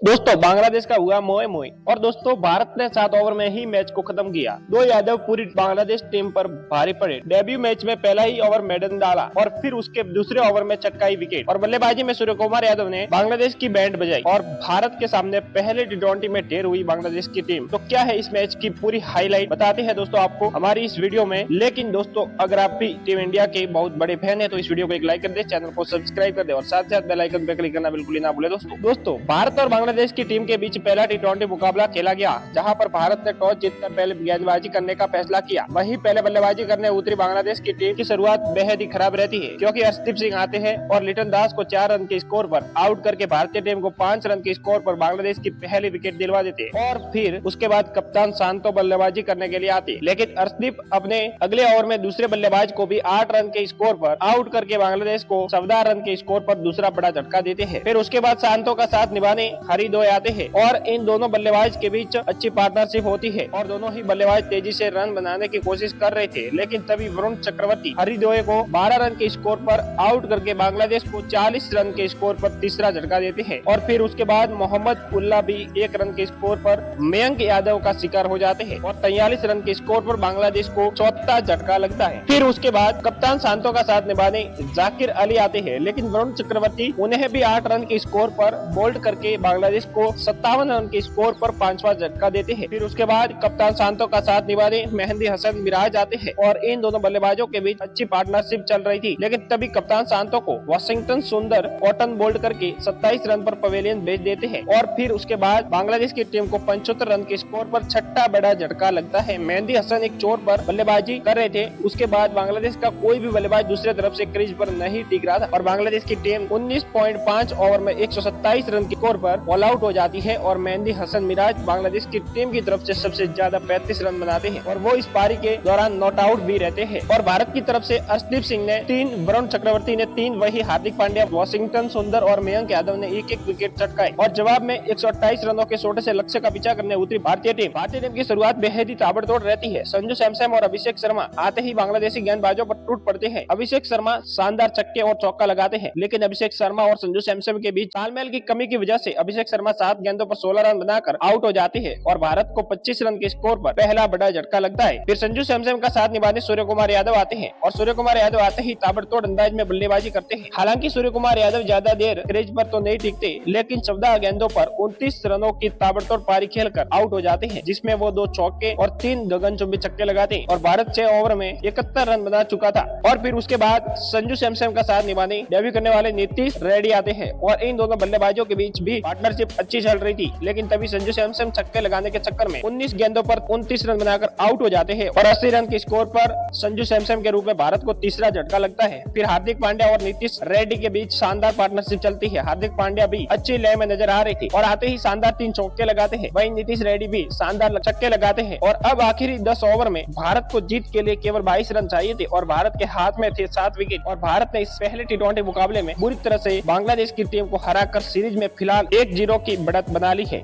दोस्तों बांग्लादेश का हुआ मोए मोए और दोस्तों भारत ने 7 ओवर में ही मैच को खत्म किया। दो यादव पूरी बांग्लादेश टीम पर भारी पड़े। डेब्यू मैच में पहला ही ओवर मेडन डाला और फिर उसके दूसरे ओवर में चक्काई विकेट और बल्लेबाजी में सूर्य कुमार यादव ने बांग्लादेश की बैंड बजाई और भारत के सामने पहले टी20 में ढेर हुई बांग्लादेश की टीम। तो क्या है इस मैच की पूरी हाईलाइट बताते हैं दोस्तों आपको हमारी इस वीडियो में। लेकिन दोस्तों अगर आप भी टीम इंडिया के बहुत बड़े फैन है तो इस वीडियो को एक लाइक कर दे, चैनल को सब्सक्राइब कर दे और साथ साथ बेल आइकन पे क्लिक करना बिल्कुल ही ना भूले। दोस्तों भारत और बांग्लादेश की टीम के बीच पहला टी20 मुकाबला खेला गया, जहां पर भारत ने टॉस जीतकर पहले गेंदबाजी करने का फैसला किया। वहीं पहले बल्लेबाजी करने उतरी बांग्लादेश की टीम की शुरुआत बेहद ही खराब रहती है, क्योंकि अर्शदीप सिंह आते हैं और लिटन दास को 4 रन के स्कोर पर आउट करके भारतीय टीम को 5 रन के स्कोर पर बांग्लादेश की पहली विकेट दिलवा देते हैं। और फिर उसके बाद कप्तान शांतो बल्लेबाजी करने के लिए आते, लेकिन अर्शदीप अपने अगले ओवर में दूसरे बल्लेबाज को भी 8 रन के स्कोर पर आउट करके बांग्लादेश को 14 रन के स्कोर पर दूसरा बड़ा झटका देते हैं। फिर उसके बाद शांतो का साथ निभाने हरिदोय आते हैं और इन दोनों बल्लेबाज के बीच अच्छी पार्टनरशिप होती है और दोनों ही बल्लेबाज तेजी से रन बनाने की कोशिश कर रहे थे। लेकिन तभी वरुण चक्रवर्ती हरिदोय को 12 रन के स्कोर पर आउट करके बांग्लादेश को 40 रन के स्कोर पर तीसरा झटका देते हैं। और फिर उसके बाद मोहम्मद उल्ला भी 1 रन के स्कोर पर मयंक यादव का शिकार हो जाते हैं और 43 रन के स्कोर पर बांग्लादेश को चौथा झटका लगता है। फिर उसके बाद कप्तान शांतो का साथ निभाने जाकिर अली आते हैं, लेकिन वरुण चक्रवर्ती उन्हें भी 8 रन के स्कोर पर बोल्ड करके बांग्लादेश को 57 रन के स्कोर पर 5वां झटका देते हैं। फिर उसके बाद कप्तान शांतो का साथ निभाने मेहंदी हसन मिराज आते हैं और इन दोनों बल्लेबाजों के बीच अच्छी पार्टनरशिप चल रही थी। लेकिन तभी कप्तान शांतो को वाशिंगटन सुंदर कॉटन बोल्ड करके 27 रन पर पवेलियन भेज देते हैं। और फिर उसके बाद बांग्लादेश की टीम को 75 रन के स्कोर पर छठा बड़ा झटका लगता है। मेहंदी हसन एक चोर पर बल्लेबाजी कर रहे थे। उसके बाद बांग्लादेश का कोई भी बल्लेबाज दूसरे तरफ से क्रीज पर नहीं टिक रहा था और बांग्लादेश की टीम 19.5 ओवर में 127 रन के स्कोर पर ऑल आउट हो जाती है और मेहंदी हसन मिराज बांग्लादेश की टीम की तरफ से सबसे ज्यादा 35 रन बनाते हैं और वो इस पारी के दौरान नॉट आउट भी रहते हैं। और भारत की तरफ से अर्शदीप सिंह ने 3, वरुण चक्रवर्ती ने 3, वही हार्दिक पांड्या, वाशिंगटन सुंदर और मयंक यादव ने एक विकेट चटकाए और जवाब में 128 रनों के छोटे से लक्ष्य का पीछा करने उतरी भारतीय टीम की शुरुआत बेहद ही ताबड़तोड़ रहती है। संजू सैमसन और अभिषेक शर्मा आते ही बांग्लादेशी गेंदबाजों पर टूट पड़ते हैं। अभिषेक शर्मा शानदार छक्के और चौका लगाते हैं, लेकिन अभिषेक शर्मा और संजू सैमसन के बीच तालमेल की कमी की वजह से अभिषेक शर्मा 7 गेंदों पर 16 रन बनाकर आउट हो जाते हैं और भारत को 25 रन के स्कोर पर पहला बड़ा झटका लगता है। फिर संजू सैमसन का साथ निभाने सूर्य कुमार यादव आते हैं और सूर्य कुमार यादव आते ही ताबड़तोड़ अंदाज में बल्लेबाजी करते हैं। हालांकि सूर्य कुमार यादव ज्यादा देर क्रीज पर तो नहीं टिकते, लेकिन 14 गेंदों पर 29 रनों की ताबड़तोड़ पारी खेलकर आउट हो जाते हैं, जिसमें वो 2 चौके और 3 गगनचुंबी छक्के लगाते हैं और भारत 6 ओवर में 71 रन बना चुका था। और फिर उसके बाद संजू सैमसन का साथ निभाने डेब्यू करने वाले नीतीश रेड्डी आते हैं और इन दोनों बल्लेबाजों के बीच भी पार्टनरशिप अच्छी चल रही थी। लेकिन तभी संजू सैमसन छक्के लगाने के चक्कर में 19 गेंदों पर 29 रन बनाकर आउट हो जाते हैं और 80 रन के स्कोर पर संजू सैमसन के रूप में भारत को तीसरा झटका लगता है। फिर हार्दिक पांड्या और नीतीश रेड्डी के बीच शानदार पार्टनरशिप चलती है। हार्दिक पांड्या भी अच्छी लय में नजर आ रही थी और आते ही शानदार 3 चौके लगाते हैं। वहीं नीतीश रेड्डी भी शानदार छक्के लगाते हैं और अब आखिरी 10 ओवर में भारत को जीत के लिए केवल 22 रन चाहिए थे और भारत के हाथ में थे 7 विकेट और भारत ने इस पहले टी20 मुकाबले में बुरी तरह से बांग्लादेश की टीम को हराकर सीरीज में फिलहाल 1-0 की बढ़त बना ली है।